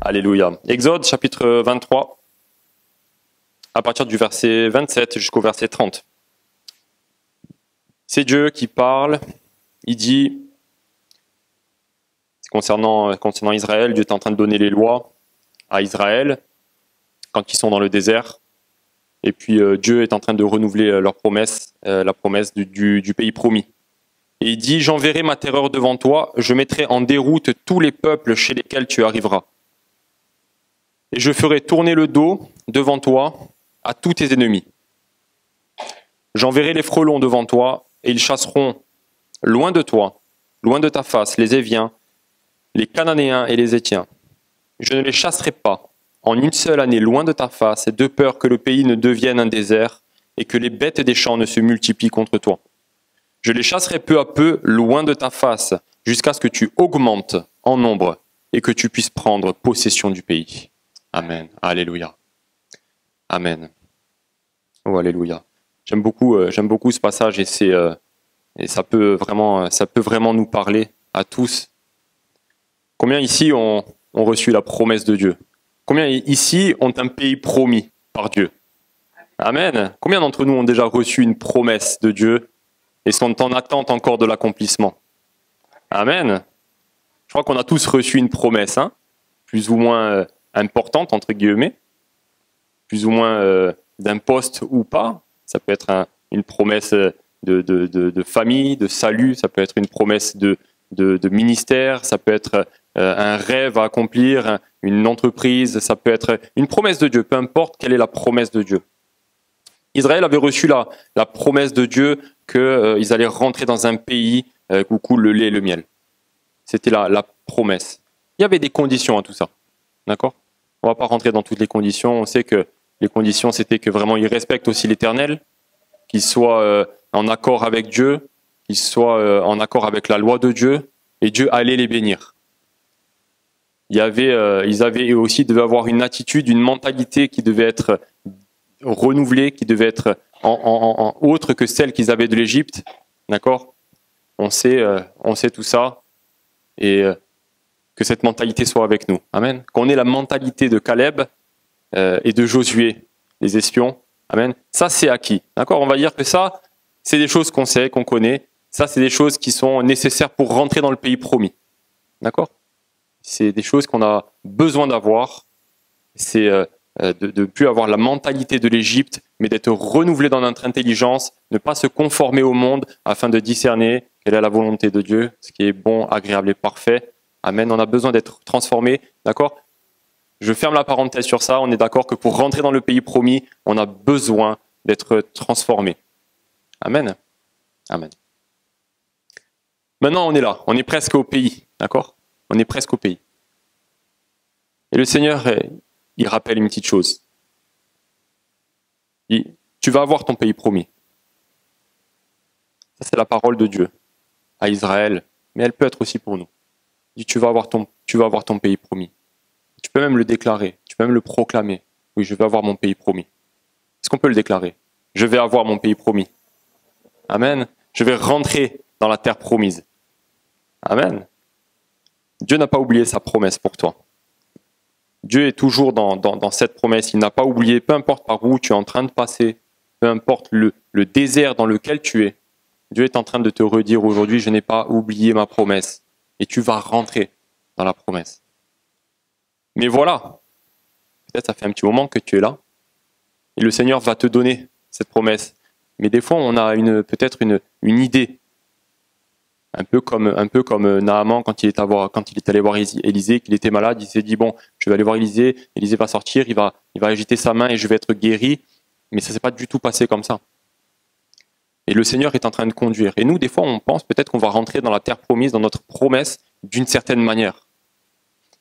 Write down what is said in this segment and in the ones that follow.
Alléluia. Exode chapitre 23, à partir du verset 27 jusqu'au verset 30. C'est Dieu qui parle. Il dit, concernant Israël, Dieu est en train de donner les lois à Israël quand ils sont dans le désert. Et puis Dieu est en train de renouveler leur promesse, la promesse du pays promis. Et il dit, j'enverrai ma terreur devant toi, je mettrai en déroute tous les peuples chez lesquels tu arriveras. Et je ferai tourner le dos devant toi à tous tes ennemis. J'enverrai les frelons devant toi, et ils chasseront loin de toi, loin de ta face, les Éviens, les Cananéens et les Hétiens. Je ne les chasserai pas en une seule année loin de ta face, de peur que le pays ne devienne un désert et que les bêtes des champs ne se multiplient contre toi. Je les chasserai peu à peu loin de ta face, jusqu'à ce que tu augmentes en nombre et que tu puisses prendre possession du pays. Amen. Alléluia. Amen. Oh, alléluia. J'aime beaucoup ce passage et ça peut vraiment nous parler à tous. Combien ici ont reçu la promesse de Dieu? Combien ici ont un pays promis par Dieu? Amen. Combien d'entre nous ont déjà reçu une promesse de Dieu et sont en attente encore de l'accomplissement? Amen. Je crois qu'on a tous reçu une promesse, plus ou moins importante, entre guillemets, plus ou moins d'un poste ou pas. Ça peut être une promesse de famille, de salut, ça peut être une promesse de ministère, ça peut être un rêve à accomplir, une entreprise, ça peut être une promesse de Dieu, peu importe quelle est la promesse de Dieu. Israël avait reçu la promesse de Dieu qu'ils allaient rentrer dans un pays où coule le lait et le miel. C'était la promesse. Il y avait des conditions à tout ça. D'accord ? On ne va pas rentrer dans toutes les conditions. On sait que les conditions, c'était que vraiment ils respectent aussi l'Éternel, qu'ils soient en accord avec Dieu, qu'ils soient en accord avec la loi de Dieu, et Dieu allait les bénir. Ils devaient avoir une attitude, une mentalité qui devait être renouvelée, qui devait être en autre que celle qu'ils avaient de l'Égypte. D'accord ? On sait tout ça, et que cette mentalité soit avec nous. Amen. Qu'on ait la mentalité de Caleb et de Josué, les espions. Amen. Ça, c'est acquis. D'accord ? On va dire que ça, c'est des choses qu'on sait, qu'on connaît. Ça, c'est des choses qui sont nécessaires pour rentrer dans le pays promis. D'accord ? C'est des choses qu'on a besoin d'avoir. C'est de ne plus avoir la mentalité de l'Égypte, mais d'être renouvelé dans notre intelligence, ne pas se conformer au monde afin de discerner quelle est la volonté de Dieu, ce qui est bon, agréable et parfait. Amen. On a besoin d'être transformé. D'accord ? Je ferme la parenthèse sur ça. On est d'accord que pour rentrer dans le pays promis, on a besoin d'être transformé. Amen. Amen. Maintenant, on est là. On est presque au pays. D'accord ? On est presque au pays. Et le Seigneur, il rappelle une petite chose. Il dit, tu vas avoir ton pays promis. Ça, c'est la parole de Dieu à Israël, mais elle peut être aussi pour nous. Il dit, tu vas avoir ton pays promis. Tu peux même le déclarer, tu peux même le proclamer. Oui, je vais avoir mon pays promis. Est-ce qu'on peut le déclarer? Je vais avoir mon pays promis. Amen. Je vais rentrer dans la terre promise. Amen. Dieu n'a pas oublié sa promesse pour toi. Dieu est toujours dans cette promesse. Il n'a pas oublié, peu importe par où tu es en train de passer, peu importe le désert dans lequel tu es. Dieu est en train de te redire aujourd'hui, je n'ai pas oublié ma promesse. Et tu vas rentrer dans la promesse. Mais voilà, peut-être ça fait un petit moment que tu es là, et le Seigneur va te donner cette promesse. Mais des fois, on a peut-être une idée, un peu comme Naaman quand il est allé voir Élisée, qu'il était malade, il s'est dit bon, je vais aller voir Élisée va sortir, il va agiter sa main et je vais être guéri. Mais ça s'est pas du tout passé comme ça. Et le Seigneur est en train de conduire. Et nous, des fois, on pense peut-être qu'on va rentrer dans la terre promise, dans notre promesse, d'une certaine manière.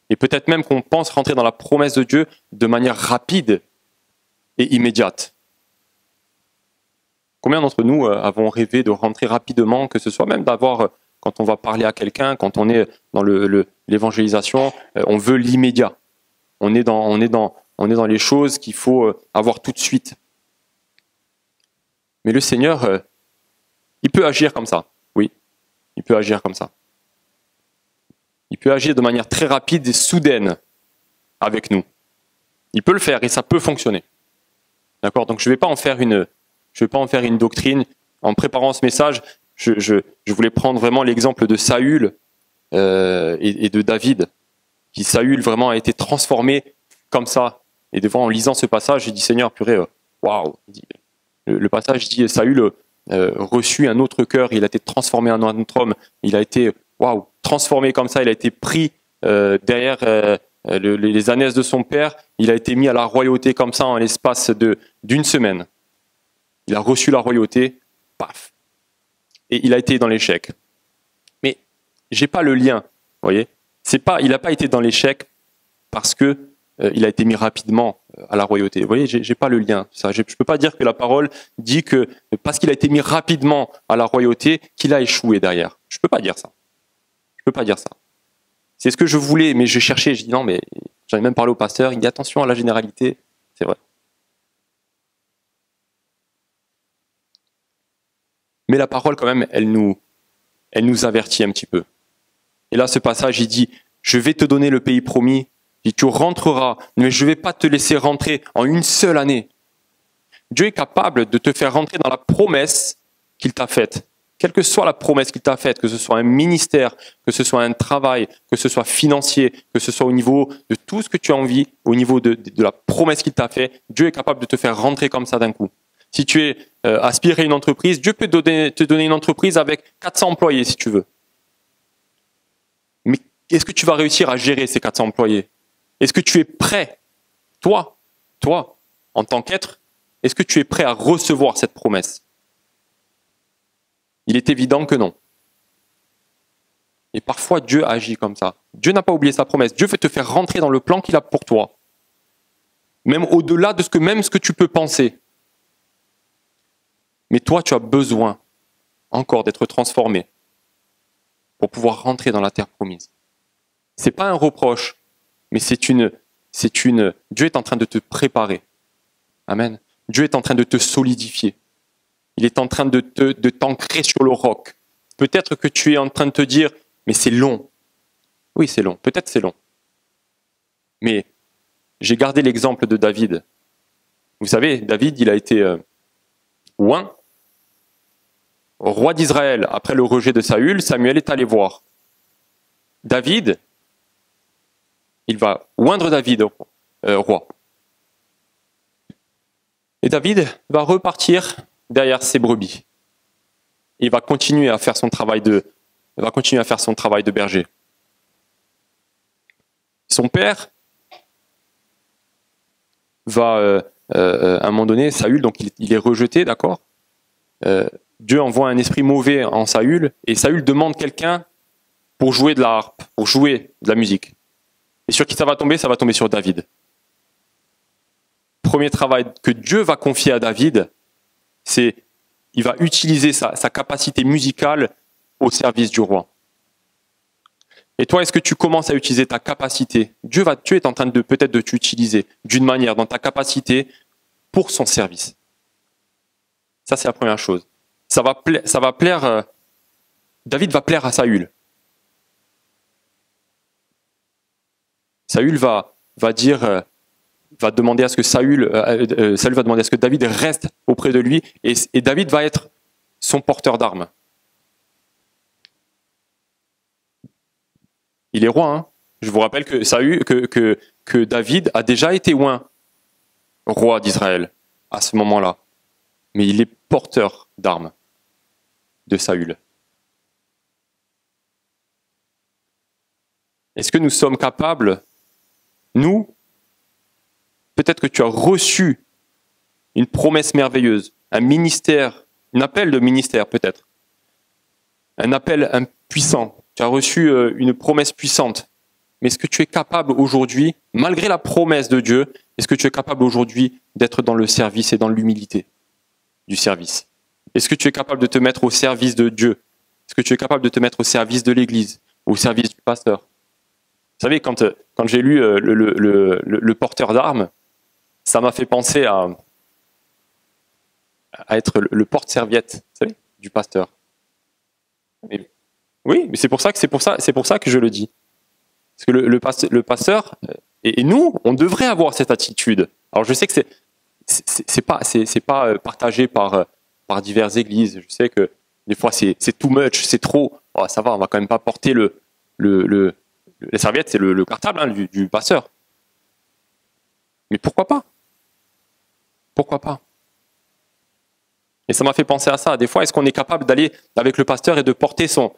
Et peut-être même qu'on pense rentrer dans la promesse de Dieu de manière rapide et immédiate. Combien d'entre nous avons rêvé de rentrer rapidement, que ce soit même d'avoir, quand on va parler à quelqu'un, quand on est dans l'évangélisation, on veut l'immédiat. On est dans les choses qu'il faut avoir tout de suite. Mais le Seigneur, il peut agir comme ça. Oui, il peut agir comme ça. Il peut agir de manière très rapide et soudaine. avec nous. Il peut le faire et ça peut fonctionner. D'accord? Donc je ne vais pas en faire une doctrine. En préparant ce message, je voulais prendre vraiment l'exemple de Saül et de David. Qui Saül vraiment a été transformé comme ça. Et devant, en lisant ce passage, j'ai dit Seigneur, purée, waouh! Le passage dit Saül reçut un autre cœur, il a été transformé en un autre homme, il a été waouh, transformé comme ça, il a été pris derrière les ânesse de son père, il a été mis à la royauté comme ça en l'espace d'une semaine. Il a reçu la royauté, paf, et il a été dans l'échec. Mais j'ai pas le lien, vous voyez. Il n'a pas été dans l'échec parce que il a été mis rapidement à la royauté. Vous voyez, j'ai pas le lien. Ça, je peux pas dire que la parole dit que parce qu'il a été mis rapidement à la royauté, qu'il a échoué derrière. Je peux pas dire ça. Je peux pas dire ça. C'est ce que je voulais, mais je cherchais. Je dis non, mais j'en ai même parlé au pasteur. Il dit attention à la généralité. C'est vrai. Mais la parole, quand même, elle nous avertit un petit peu. Et là, ce passage, il dit je vais te donner le pays promis. Et tu rentreras, mais je ne vais pas te laisser rentrer en une seule année. Dieu est capable de te faire rentrer dans la promesse qu'il t'a faite. Quelle que soit la promesse qu'il t'a faite, que ce soit un ministère, que ce soit un travail, que ce soit financier, que ce soit au niveau de tout ce que tu as envie, au niveau de la promesse qu'il t'a faite, Dieu est capable de te faire rentrer comme ça d'un coup. Si tu es aspiré à une entreprise, Dieu peut te donner une entreprise avec 400 employés si tu veux. Mais est-ce que tu vas réussir à gérer ces 400 employés ? Est-ce que tu es prêt, toi, en tant qu'être, est-ce que tu es prêt à recevoir cette promesse? Il est évident que non. Et parfois, Dieu agit comme ça. Dieu n'a pas oublié sa promesse. Dieu veut te faire rentrer dans le plan qu'il a pour toi. Même au-delà de ce que tu peux penser. Mais toi, tu as besoin encore d'être transformé pour pouvoir rentrer dans la terre promise. Ce n'est pas un reproche. Mais Dieu est en train de te préparer. Amen. Dieu est en train de te solidifier. Il est en train de t'ancrer sur le roc. Peut-être que tu es en train de te dire, mais c'est long. Oui, c'est long. Peut-être c'est long. Mais j'ai gardé l'exemple de David. Vous savez, David, il a été oint, roi d'Israël. Après le rejet de Saül, Samuel est allé voir. David, il va oindre David roi. Et David va repartir derrière ses brebis. Il va continuer à faire son travail de berger. Son père va, à un moment donné, Saül, donc il est rejeté, d'accord. Dieu envoie un esprit mauvais en Saül, et Saül demande quelqu'un pour jouer de la harpe, pour jouer de la musique. Et sur qui ça va tomber sur David. Premier travail que Dieu va confier à David, c'est il va utiliser sa capacité musicale au service du roi. Et toi, est-ce que tu commences à utiliser ta capacité? Dieu est en train peut-être de t'utiliser d'une manière dans ta capacité pour son service. Ça, c'est la première chose. David va plaire à Saül. Saül va demander à ce que Saül va demander à ce que David reste auprès de lui et David va être son porteur d'armes. Il est roi, hein. Je vous rappelle que David a déjà été oint roi d'Israël à ce moment-là. Mais il est porteur d'armes de Saül. Est-ce que nous sommes capables, nous, peut-être que tu as reçu une promesse merveilleuse, un ministère, un appel de ministère peut-être, un appel puissant, tu as reçu une promesse puissante, mais est-ce que tu es capable aujourd'hui, malgré la promesse de Dieu, est-ce que tu es capable aujourd'hui d'être dans le service et dans l'humilité du service? Est-ce que tu es capable de te mettre au service de Dieu? Est-ce que tu es capable de te mettre au service de l'Église, au service du pasteur? Vous savez, quand j'ai lu le porteur d'armes, ça m'a fait penser à être le porte-serviette, vous savez, du pasteur. Oui, mais c'est pour ça que je le dis. Parce que le pasteur, et nous, on devrait avoir cette attitude. Alors je sais que c'est pas partagé par diverses églises. Je sais que des fois c'est too much, c'est trop. Oh, ça va, on va quand même pas porter la serviette, c'est le cartable hein, du pasteur. Mais pourquoi pas? Pourquoi pas? Et ça m'a fait penser à ça. Des fois, est-ce qu'on est capable d'aller avec le pasteur et de porter son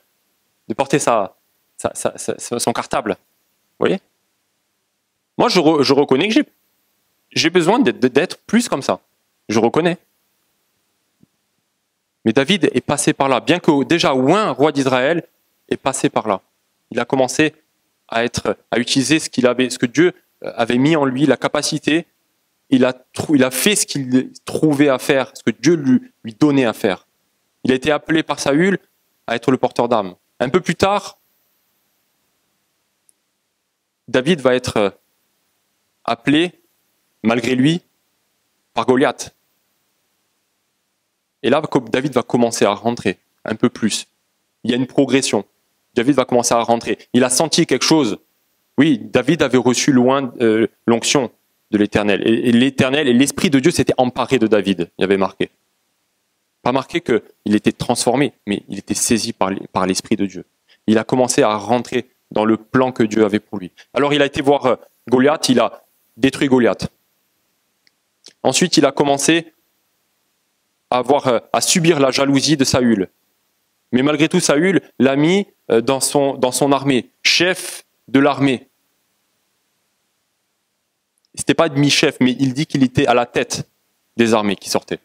cartable? Vous voyez? Moi, je reconnais que j'ai besoin d'être plus comme ça. Je reconnais. Mais David est passé par là. Bien que déjà un roi d'Israël est passé par là. Il a commencé à utiliser ce que Dieu avait mis en lui, la capacité. Il a fait ce qu'il trouvait à faire, ce que Dieu lui donnait à faire. Il a été appelé par Saül à être le porteur d'armes. Un peu plus tard, David va être appelé, malgré lui, par Goliath. Et là, David va commencer à rentrer un peu plus. Il y a une progression. David va commencer à rentrer. Il a senti quelque chose. Oui, David avait reçu l'onction de l'Éternel. Et l'Éternel et l'Esprit de Dieu s'étaient emparés de David. Il y avait marqué. Pas marqué qu'il était transformé, mais il était saisi par l'Esprit de Dieu. Il a commencé à rentrer dans le plan que Dieu avait pour lui. Alors il a été voir Goliath, il a détruit Goliath. Ensuite, il a commencé à subir la jalousie de Saül. Mais malgré tout, Saül l'a mis dans son armée, chef de l'armée. C'était pas demi-chef, mais il dit qu'il était à la tête des armées qui sortaient.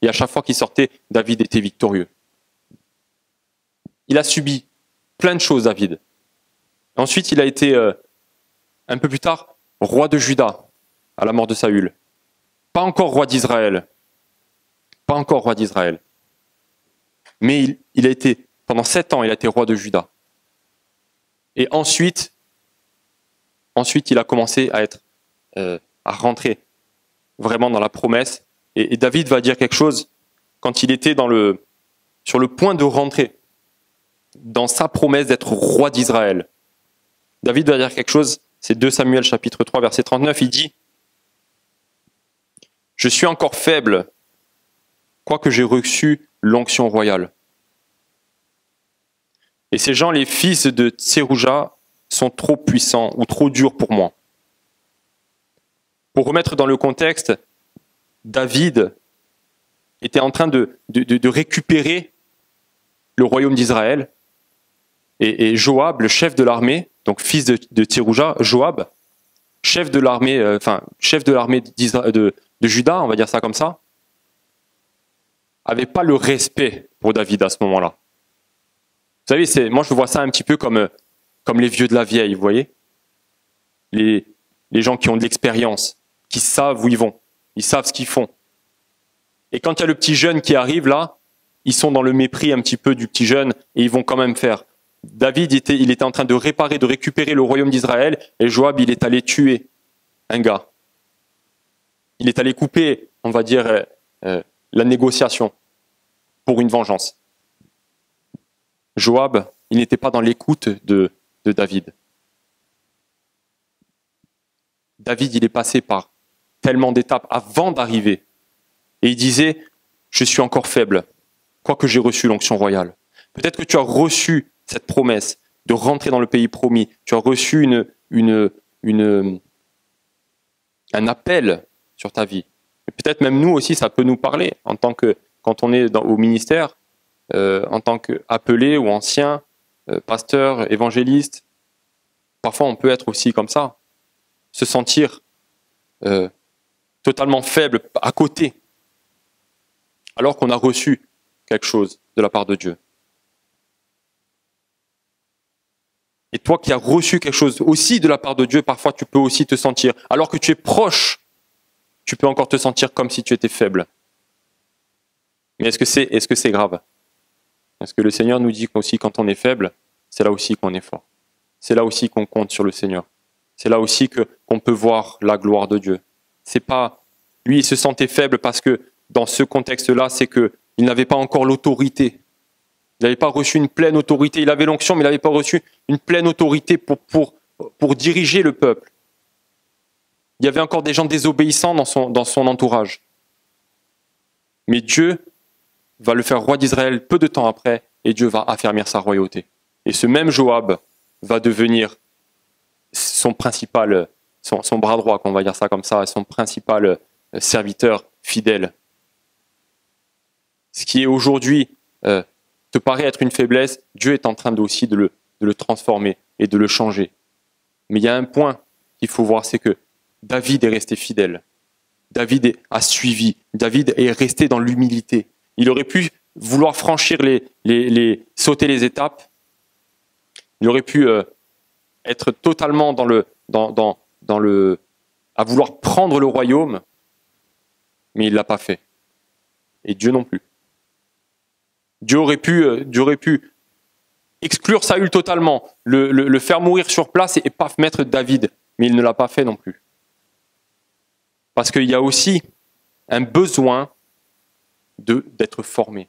Et à chaque fois qu'il sortait, David était victorieux. Il a subi plein de choses, David. Ensuite, il a été, un peu plus tard, roi de Juda, à la mort de Saül. Pas encore roi d'Israël. Pas encore roi d'Israël. Mais il a été, pendant 7 ans, il a été roi de Juda. Et ensuite, il a commencé à rentrer vraiment dans la promesse. Et David va dire quelque chose quand il était sur le point de rentrer dans sa promesse d'être roi d'Israël. David va dire quelque chose, c'est 2 Samuel chapitre 3 verset 39, il dit « Je suis encore faible, quoique j'ai reçu l'onction royale. Et ces gens, les fils de Tserouja, sont trop puissants ou trop durs pour moi. » Pour remettre dans le contexte, David était en train de récupérer le royaume d'Israël. Et Joab, le chef de l'armée, donc fils de Tserouja, Joab, chef de l'armée de Juda, on va dire ça comme ça, avait pas le respect pour David à ce moment-là. Vous savez, moi je vois ça un petit peu comme les vieux de la vieille, vous voyez, les gens qui ont de l'expérience, qui savent où ils vont, ils savent ce qu'ils font. Et quand il y a le petit jeune qui arrive là, ils sont dans le mépris un petit peu du petit jeune et ils vont quand même faire. David il était en train de récupérer le royaume d'Israël et Joab il est allé tuer un gars. Il est allé couper, on va dire, la négociation pour une vengeance. Joab, il n'était pas dans l'écoute de David. David, il est passé par tellement d'étapes avant d'arriver. Et il disait, je suis encore faible, quoique j'ai reçu l'onction royale. Peut-être que tu as reçu cette promesse de rentrer dans le pays promis. Tu as reçu un appel sur ta vie. Et peut-être même nous aussi, ça peut nous parler quand on est au ministère, en tant qu'appelé ou ancien, pasteur, évangéliste. Parfois, on peut être aussi comme ça, se sentir totalement faible, à côté, alors qu'on a reçu quelque chose de la part de Dieu. Et toi qui as reçu quelque chose aussi de la part de Dieu, parfois tu peux aussi te sentir, alors que tu es proche, tu peux encore te sentir comme si tu étais faible. Mais est-ce que c'est grave? Est-ce que le Seigneur nous dit qu'aussi quand on est faible, c'est là aussi qu'on est fort. C'est là aussi qu'on compte sur le Seigneur. C'est là aussi qu'on peut voir la gloire de Dieu. C'est pas, lui il se sentait faible parce que dans ce contexte-là, c'est qu'il n'avait pas encore l'autorité. Il n'avait pas reçu une pleine autorité. Il avait l'onction, mais il n'avait pas reçu une pleine autorité pour pour diriger le peuple. Il y avait encore des gens désobéissants dans son entourage. Mais Dieu va le faire roi d'Israël peu de temps après, et Dieu va affermir sa royauté. Et ce même Joab va devenir son principal, son bras droit, qu'on va dire ça comme ça, son principal serviteur fidèle. Ce qui est aujourd'hui te paraît être une faiblesse, Dieu est en train aussi de le transformer et de le changer. Mais il y a un point qu'il faut voir, c'est que David est resté fidèle. David a suivi. David est resté dans l'humilité. Il aurait pu vouloir franchir sauter les étapes. Il aurait pu être totalement à vouloir prendre le royaume, mais il ne l'a pas fait. Et Dieu non plus. Dieu aurait pu exclure Saül totalement, le faire mourir sur place et paf, mettre David, mais il ne l'a pas fait non plus. Parce qu'il y a aussi un besoin d'être formé.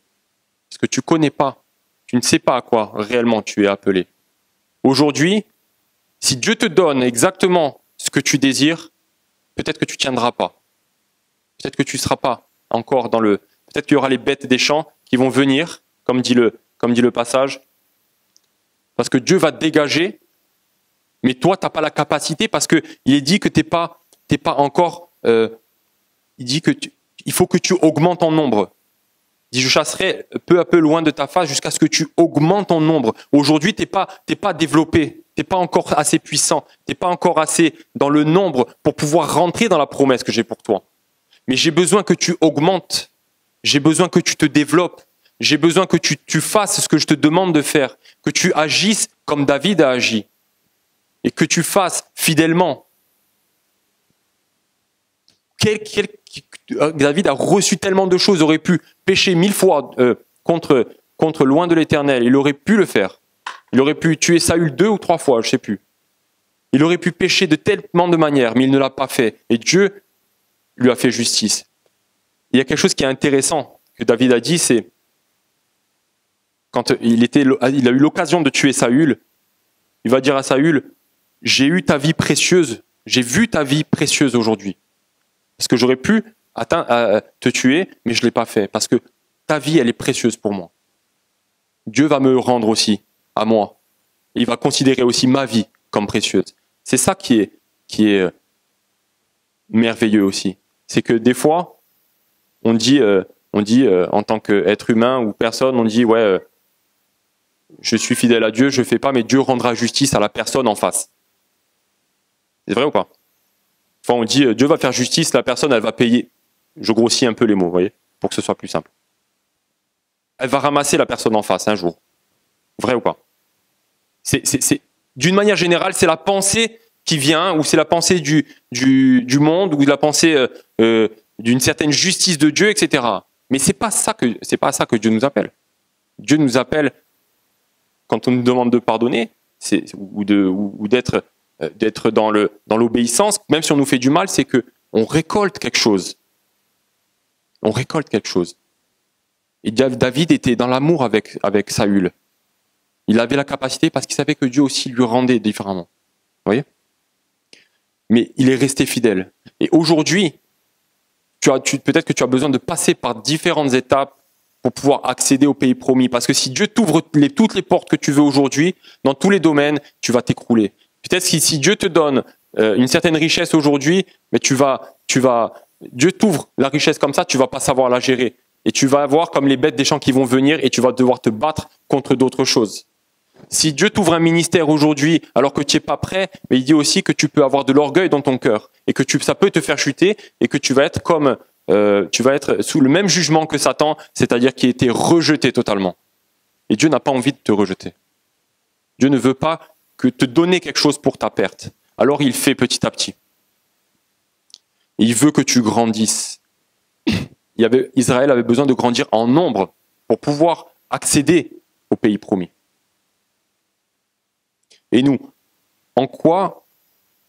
Parce que tu ne connais pas, tu ne sais pas à quoi réellement tu es appelé. Aujourd'hui, si Dieu te donne exactement ce que tu désires, peut-être que tu ne tiendras pas. Peut-être que tu ne seras pas encore peut-être qu'il y aura les bêtes des champs qui vont venir, comme dit le passage, parce que Dieu va te dégager, mais toi, tu n'as pas la capacité, parce qu'il est dit que tu n'es pas encore... il dit il faut que tu augmentes en nombre. Il dit, je chasserai peu à peu loin de ta face jusqu'à ce que tu augmentes en nombre. Aujourd'hui, tu n'es pas développé, tu n'es pas encore assez puissant, tu n'es pas encore assez dans le nombre pour pouvoir rentrer dans la promesse que j'ai pour toi. Mais j'ai besoin que tu augmentes, j'ai besoin que tu te développes, j'ai besoin que tu fasses ce que je te demande de faire, que tu agisses comme David a agi, et que tu fasses fidèlement. David a reçu tellement de choses, aurait pu pécher 1000 fois contre loin de l'Éternel. Il aurait pu le faire. Il aurait pu tuer Saül 2 ou 3 fois, je ne sais plus. Il aurait pu pécher de tellement de manières, mais il ne l'a pas fait. Et Dieu lui a fait justice. Il y a quelque chose qui est intéressant que David a dit, c'est quand il a eu l'occasion de tuer Saül, il va dire à Saül, j'ai eu ta vie précieuse, j'ai vu ta vie précieuse aujourd'hui. Parce que j'aurais pu te tuer, mais je ne l'ai pas fait. Parce que ta vie, elle est précieuse pour moi. Dieu va me rendre aussi à moi. Il va considérer aussi ma vie comme précieuse. C'est ça qui est merveilleux aussi. C'est que des fois, on dit en tant qu'être humain ou personne, on dit ouais, je suis fidèle à Dieu, je ne fais pas, mais Dieu rendra justice à la personne en face. C'est vrai ou pas? Enfin, on dit Dieu va faire justice, la personne elle va payer. Je grossis un peu les mots, vous voyez, pour que ce soit plus simple. Elle va ramasser la personne en face un jour. Vrai ou pas? D'une manière générale, c'est la pensée qui vient, ou c'est la pensée du monde, ou la pensée d'une certaine justice de Dieu, etc. Mais c'est pas ça que Dieu nous appelle. Dieu nous appelle, quand on nous demande de pardonner, ou d'être dans l'obéissance, même si on nous fait du mal, c'est que on récolte quelque chose. On récolte quelque chose. Et David était dans l'amour avec Saül. Il avait la capacité parce qu'il savait que Dieu aussi lui rendait différemment. Vous voyez? Mais il est resté fidèle. Et aujourd'hui, peut-être que tu as besoin de passer par différentes étapes pour pouvoir accéder au pays promis. Parce que si Dieu t'ouvre toutes les portes que tu veux aujourd'hui, dans tous les domaines, tu vas t'écrouler. Peut-être que si Dieu te donne une certaine richesse aujourd'hui, mais Dieu t'ouvre la richesse comme ça, tu vas pas savoir la gérer. Et tu vas avoir comme les bêtes des champs qui vont venir et tu vas devoir te battre contre d'autres choses. Si Dieu t'ouvre un ministère aujourd'hui alors que tu n'es pas prêt, mais il dit aussi que tu peux avoir de l'orgueil dans ton cœur et que ça peut te faire chuter et que tu vas être sous le même jugement que Satan, c'est-à-dire qui a été rejeté totalement. Et Dieu n'a pas envie de te rejeter. Dieu ne veut pas que te donner quelque chose pour ta perte. Alors il fait petit à petit. Il veut que tu grandisses. Israël avait besoin de grandir en nombre pour pouvoir accéder au pays promis. Et nous, en quoi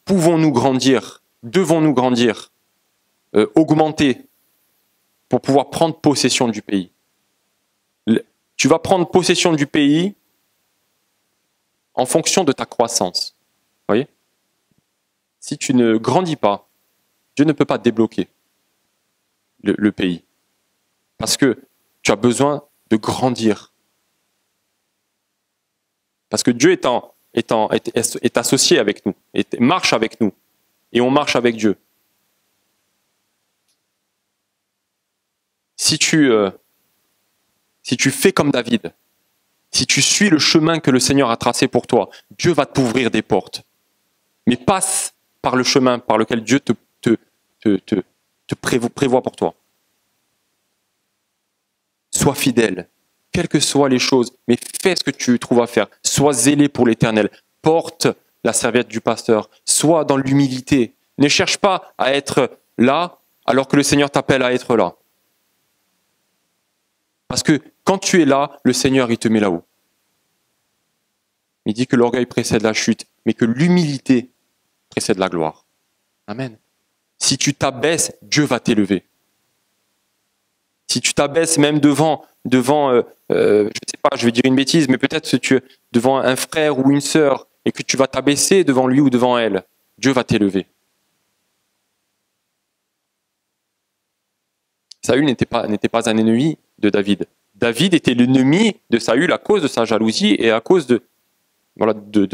pouvons-nous grandir, devons-nous grandir, augmenter pour pouvoir prendre possession du pays? Tu vas prendre possession du pays en fonction de ta croissance. Voyez? Si tu ne grandis pas, Dieu ne peut pas débloquer le pays. Parce que tu as besoin de grandir. Parce que Dieu est associé avec nous, marche avec nous. Et on marche avec Dieu. Si tu fais comme David, si tu suis le chemin que le Seigneur a tracé pour toi, Dieu va t'ouvrir des portes. Mais passe par le chemin par lequel Dieu te prévoit pour toi. Sois fidèle, quelles que soient les choses, mais fais ce que tu trouves à faire. Sois zélé pour l'Éternel. Porte la serviette du pasteur. Sois dans l'humilité. Ne cherche pas à être là alors que le Seigneur t'appelle à être là. Parce que quand tu es là, le Seigneur, il te met là-haut. Il dit que l'orgueil précède la chute, mais que l'humilité précède la gloire. Amen. Si tu t'abaisses, Dieu va t'élever. Si tu t'abaisses même devant je ne sais pas, je vais dire une bêtise, mais peut-être que tu es devant un frère ou une sœur et que tu vas t'abaisser devant lui ou devant elle, Dieu va t'élever. Saül n'était pas un ennemi de David. David était l'ennemi de Saül à cause de sa jalousie et à cause de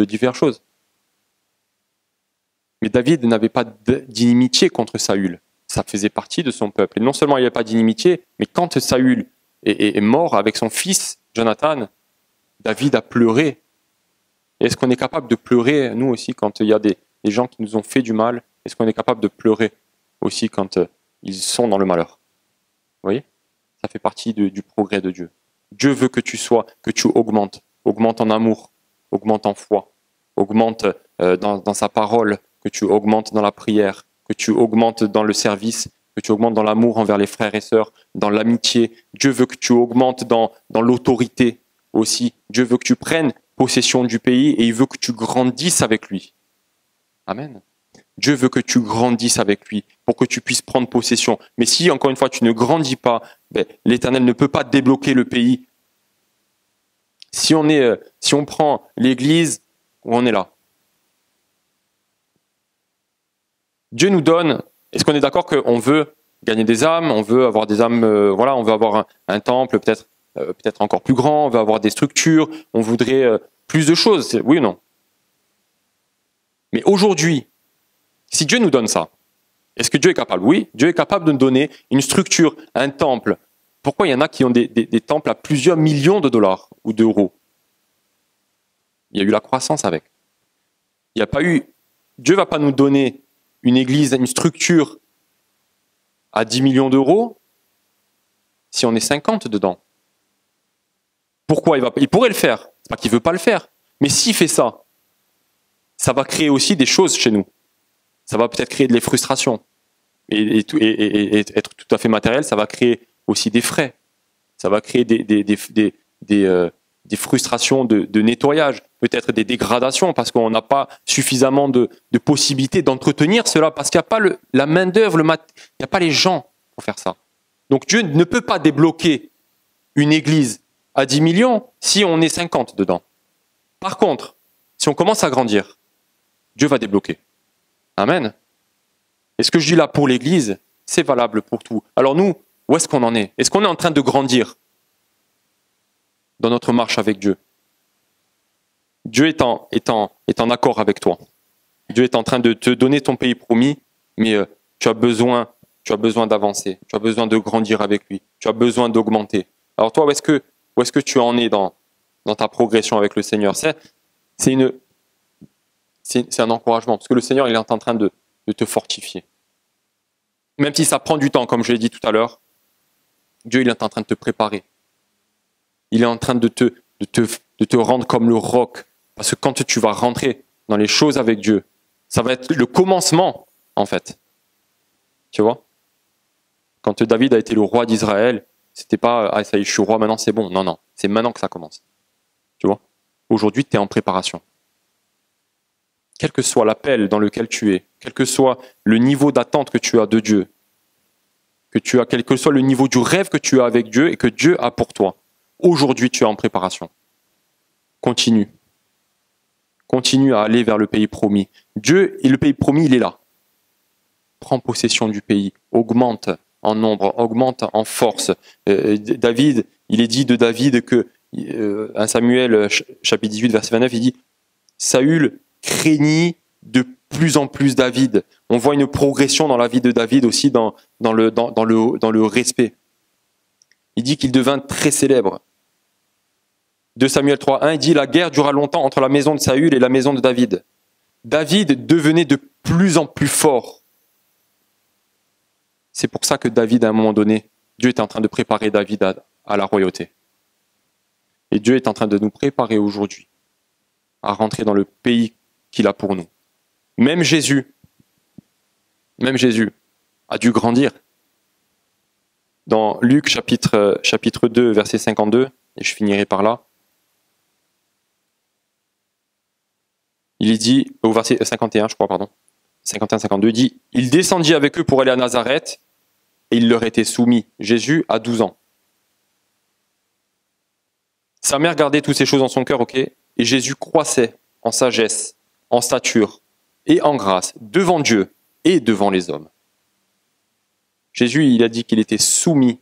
diverses choses. Mais David n'avait pas d'inimitié contre Saül. Ça faisait partie de son peuple. Et non seulement il n'y avait pas d'inimitié, mais quand Saül est mort avec son fils Jonathan, David a pleuré. Est-ce qu'on est capable de pleurer, nous aussi, quand il y a des gens qui nous ont fait du mal? Est-ce qu'on est capable de pleurer aussi quand ils sont dans le malheur? Vous voyez? Ça fait partie du progrès de Dieu. Dieu veut que tu augmentes. Augmente en amour, augmente en foi, augmente dans sa parole, que tu augmentes dans la prière, que tu augmentes dans le service, que tu augmentes dans l'amour envers les frères et sœurs, dans l'amitié. Dieu veut que tu augmentes dans l'autorité aussi. Dieu veut que tu prennes possession du pays et il veut que tu grandisses avec lui. Amen. Dieu veut que tu grandisses avec lui pour que tu puisses prendre possession. Mais si, encore une fois, tu ne grandis pas, l'Éternel ne peut pas débloquer le pays. Si on prend l'Église, où on est là. Dieu nous donne, est-ce qu'on est d'accord qu'on veut gagner des âmes, on veut avoir des âmes, on veut avoir un temple peut-être encore plus grand, on veut avoir des structures, on voudrait plus de choses, oui ou non? Mais aujourd'hui, si Dieu nous donne ça, est-ce que Dieu est capable? Oui, Dieu est capable de nous donner une structure, un temple. Pourquoi il y en a qui ont des temples à plusieurs millions de dollars ou d'euros? Il y a eu la croissance avec. Il n'y a pas eu. Dieu ne va pas nous donner une église, une structure à 10 millions d'euros si on est 50 dedans. Pourquoi il pourrait le faire. C'est pas qu'il ne veut pas le faire. Mais s'il fait ça, ça va créer aussi des choses chez nous. Ça va peut-être créer des frustrations. Et être tout à fait matériel, ça va créer aussi des frais. Ça va créer des frustrations de nettoyage, peut-être des dégradations, parce qu'on n'a pas suffisamment de possibilités d'entretenir cela, parce qu'il n'y a pas la main-d'œuvre, il n'y a pas les gens pour faire ça. Donc Dieu ne peut pas débloquer une église à 10 millions si on est 50 dedans. Par contre, si on commence à grandir, Dieu va débloquer. Amen. Et ce que je dis là pour l'église, c'est valable pour tout. Alors nous, où est-ce qu'on en est? Est-ce qu'on est en train de grandir dans notre marche avec Dieu? Dieu est en accord avec toi. Dieu est en train de te donner ton pays promis, mais tu as besoin d'avancer, tu as besoin de grandir avec lui, tu as besoin d'augmenter. Alors toi, où est-ce que tu en es dans ta progression avec le Seigneur? C'est un encouragement, parce que le Seigneur, il est en train de te fortifier. Même si ça prend du temps, comme je l'ai dit tout à l'heure, Dieu, il est en train de te préparer. Il est en train de te rendre comme le roc. Parce que quand tu vas rentrer dans les choses avec Dieu, ça va être le commencement, en fait. Tu vois? Quand David a été le roi d'Israël, c'était pas « Ah, ça y est, je suis roi, maintenant c'est bon ». Non, non, c'est maintenant que ça commence. Tu vois? Aujourd'hui, tu es en préparation. Quel que soit l'appel dans lequel tu es, quel que soit le niveau d'attente que tu as de Dieu, quel que soit le niveau du rêve que tu as avec Dieu et que Dieu a pour toi, aujourd'hui tu es en préparation. Continue. Continue à aller vers le pays promis. Dieu et le pays promis, il est là. Prends possession du pays, augmente en nombre, augmente en force. David, il est dit de David que, 1 Samuel chapitre 18, verset 29, il dit « Saül craignit de plus en plus David ». On voit une progression dans la vie de David aussi dans le respect. Il dit qu'il devint très célèbre. 2 Samuel 3, 1, il dit « La guerre dura longtemps entre la maison de Saül et la maison de David ». David devenait de plus en plus fort. C'est pour ça que David, à un moment donné, Dieu est en train de préparer David à la royauté. Et Dieu est en train de nous préparer aujourd'hui à rentrer dans le pays qu'il a pour nous. Même Jésus a dû grandir. Dans Luc chapitre 2, verset 52, et je finirai par là, il est dit, au verset 51, je crois, pardon, 51-52, il dit « Il descendit avec eux pour aller à Nazareth, et il leur était soumis. » Jésus a 12 ans. Sa mère gardait toutes ces choses en son cœur, ok, et Jésus croissait en sagesse, en stature et en grâce, devant Dieu et devant les hommes. Jésus, il a dit qu'il était soumis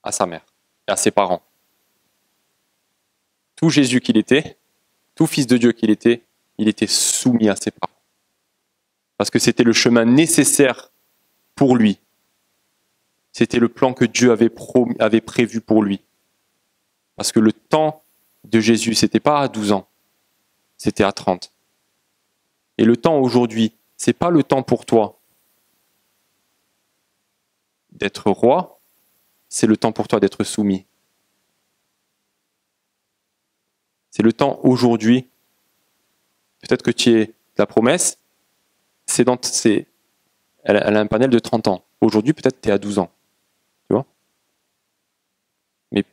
à sa mère et à ses parents. Tout Jésus qu'il était, tout fils de Dieu qu'il était, il était soumis à ses parents. Parce que c'était le chemin nécessaire pour lui. C'était le plan que Dieu avait prévu pour lui. Parce que le temps de Jésus, c'était pas à 12 ans, c'était à 30. Et le temps aujourd'hui, c'est pas le temps pour toi d'être roi, c'est le temps pour toi d'être soumis. C'est le temps aujourd'hui. Peut-être que tu es la promesse, elle a un panel de 30 ans. Aujourd'hui, peut-être tu es à 12 ans. Tu vois ? Mais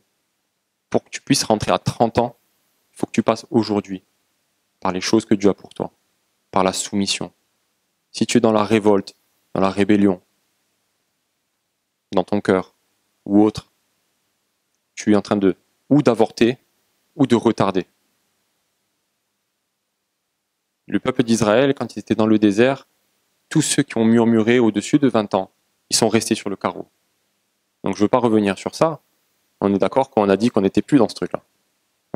pour que tu puisses rentrer à 30 ans, il faut que tu passes aujourd'hui par les choses que Dieu a pour toi, par la soumission. Si tu es dans la révolte, dans la rébellion, dans ton cœur ou autre, tu es en train ou d'avorter ou de retarder. Le peuple d'Israël, quand il était dans le désert, tous ceux qui ont murmuré au-dessus de 20 ans, ils sont restés sur le carreau. Donc je ne veux pas revenir sur ça. On est d'accord quand on a dit qu'on n'était plus dans ce truc-là.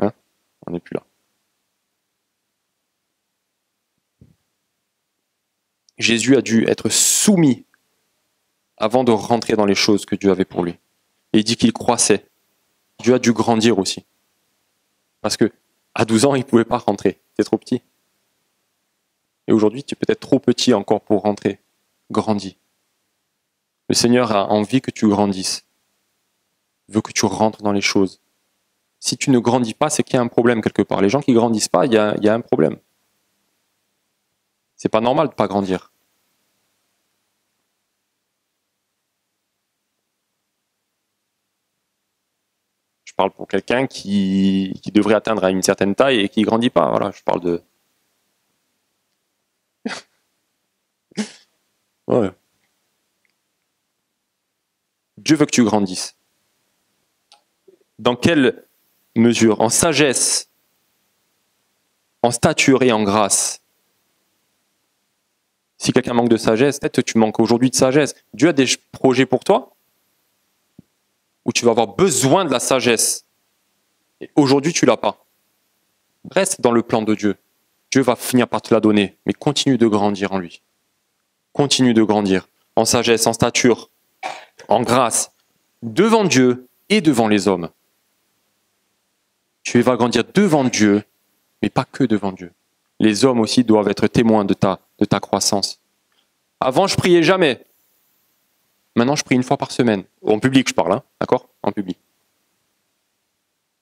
Hein ? On n'est plus là. Jésus a dû être soumis avant de rentrer dans les choses que Dieu avait pour lui. Et il dit qu'il croissait. Dieu a dû grandir aussi. Parce que à 12 ans, il ne pouvait pas rentrer. C'était trop petit. Et aujourd'hui, tu es peut-être trop petit encore pour rentrer. Grandis. Le Seigneur a envie que tu grandisses. Il veut que tu rentres dans les choses. Si tu ne grandis pas, c'est qu'il y a un problème quelque part. Les gens qui ne grandissent pas, il y a un problème. C'est pas normal de ne pas grandir. Je parle pour quelqu'un qui devrait atteindre à une certaine taille et qui ne grandit pas. Voilà, je parle de... Ouais. Dieu veut que tu grandisses. Dans quelle mesure ? En sagesse, en stature et en grâce. Si quelqu'un manque de sagesse, peut-être que tu manques aujourd'hui de sagesse. Dieu a des projets pour toi où tu vas avoir besoin de la sagesse. Et aujourd'hui, tu ne l'as pas. Reste dans le plan de Dieu. Dieu va finir par te la donner, mais continue de grandir en lui. Continue de grandir en sagesse, en stature, en grâce, devant Dieu et devant les hommes. Tu vas grandir devant Dieu, mais pas que devant Dieu. Les hommes aussi doivent être témoins de ta croissance. Avant, je priais jamais. Maintenant, je prie une fois par semaine. En public, je parle, hein, d'accord ? En public.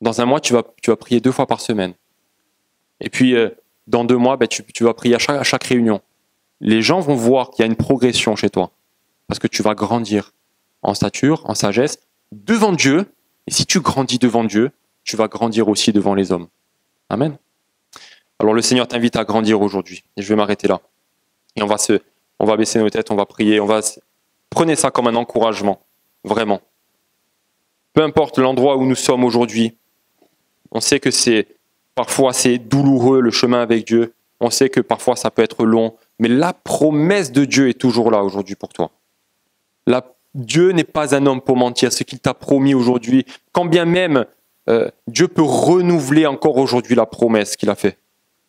Dans un mois, tu vas prier 2 fois par semaine. Et puis, dans 2 mois, tu vas prier à chaque réunion. Les gens vont voir qu'il y a une progression chez toi. Parce que tu vas grandir en stature, en sagesse, devant Dieu. Et si tu grandis devant Dieu, tu vas grandir aussi devant les hommes. Amen. Alors le Seigneur t'invite à grandir aujourd'hui. Et je vais m'arrêter là. Et on va baisser nos têtes, on va prier. Prenez ça comme un encouragement. Vraiment. Peu importe l'endroit où nous sommes aujourd'hui, on sait que c'est Parfois, c'est douloureux le chemin avec Dieu. On sait que parfois, ça peut être long. Mais la promesse de Dieu est toujours là aujourd'hui pour toi. Dieu n'est pas un homme pour mentir. Ce qu'il t'a promis aujourd'hui, quand bien même Dieu peut renouveler encore aujourd'hui la promesse qu'il a faite.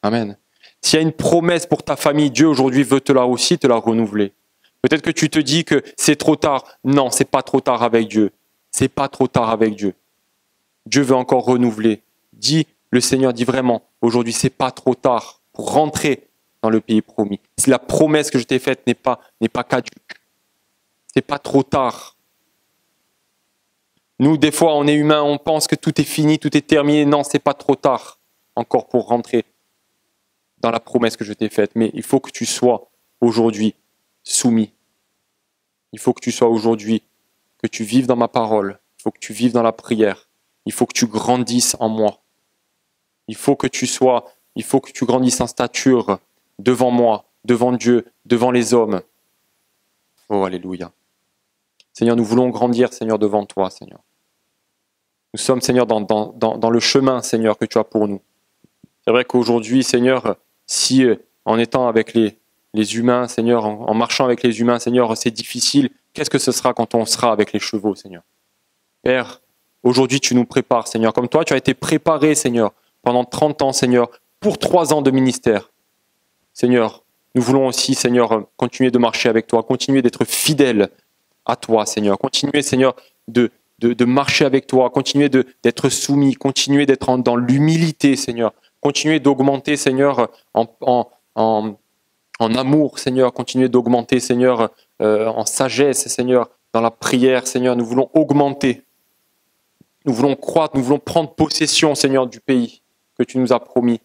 Amen. S'il y a une promesse pour ta famille, Dieu aujourd'hui veut te la renouveler. Peut-être que tu te dis que c'est trop tard. Non, c'est pas trop tard avec Dieu. C'est pas trop tard avec Dieu. Dieu veut encore renouveler. Le Seigneur dit vraiment, aujourd'hui, c'est pas trop tard pour rentrer dans le pays promis. Si la promesse que je t'ai faite n'est pas caduque. C'est pas trop tard. Nous, des fois, on est humains, on pense que tout est fini, tout est terminé. Non, c'est pas trop tard encore pour rentrer dans la promesse que je t'ai faite. Mais il faut que tu sois aujourd'hui soumis. Il faut que tu sois aujourd'hui, que tu vives dans ma parole. Il faut que tu vives dans la prière. Il faut que tu grandisses en moi. Il faut que tu grandisses en stature devant moi, devant Dieu, devant les hommes. Oh, alléluia. Seigneur, nous voulons grandir, Seigneur, devant toi, Seigneur. Nous sommes, Seigneur, dans le chemin, Seigneur, que tu as pour nous. C'est vrai qu'aujourd'hui, Seigneur, si en étant avec les humains, Seigneur, en marchant avec les humains, Seigneur, c'est difficile, qu'est-ce que ce sera quand on sera avec les chevaux, Seigneur? Père, aujourd'hui, tu nous prépares, Seigneur. Comme toi, tu as été préparé, Seigneur, pendant 30 ans, Seigneur, pour 3 ans de ministère. Seigneur, nous voulons aussi, Seigneur, continuer de marcher avec toi, continuer d'être fidèles à toi, Seigneur. Continuer, Seigneur, de marcher avec toi, continuer d'être soumis, continuer d'être dans l'humilité, Seigneur. Continuer d'augmenter, Seigneur, en amour, Seigneur. Continuer d'augmenter, Seigneur, en sagesse, Seigneur, dans la prière, Seigneur. Nous voulons augmenter. Nous voulons croître, nous voulons prendre possession, Seigneur, du pays que tu nous as promis.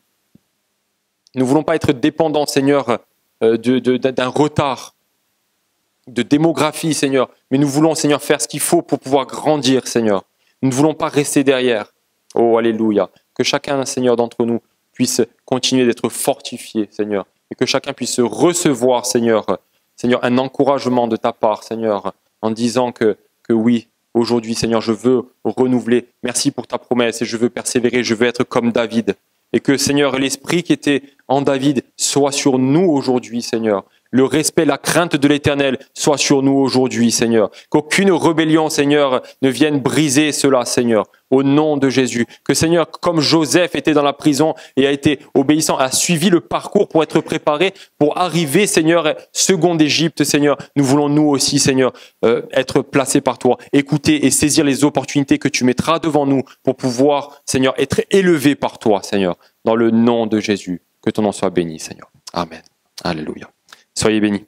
Nous ne voulons pas être dépendants, Seigneur, d'un retard de démographie, Seigneur. Mais nous voulons, Seigneur, faire ce qu'il faut pour pouvoir grandir, Seigneur. Nous ne voulons pas rester derrière. Oh, alléluia. Que chacun, Seigneur, d'entre nous puisse continuer d'être fortifié, Seigneur. Et que chacun puisse recevoir, Seigneur, un encouragement de ta part, Seigneur, en disant que oui, aujourd'hui, Seigneur, je veux renouveler. Merci pour ta promesse et je veux persévérer, je veux être comme David. Et que, Seigneur, l'esprit qui était en David soit sur nous aujourd'hui, Seigneur. Le respect, la crainte de l'Éternel soit sur nous aujourd'hui, Seigneur. Qu'aucune rébellion, Seigneur, ne vienne briser cela, Seigneur. Au nom de Jésus. Que, Seigneur, comme Joseph était dans la prison et a été obéissant, a suivi le parcours pour être préparé, pour arriver, Seigneur, second d'Égypte, Seigneur. Nous voulons, nous aussi, Seigneur, être placés par toi. Écouter et saisir les opportunités que tu mettras devant nous pour pouvoir, Seigneur, être élevés par toi, Seigneur. Dans le nom de Jésus. Que ton nom soit béni, Seigneur. Amen. Alléluia. Soyez bénis.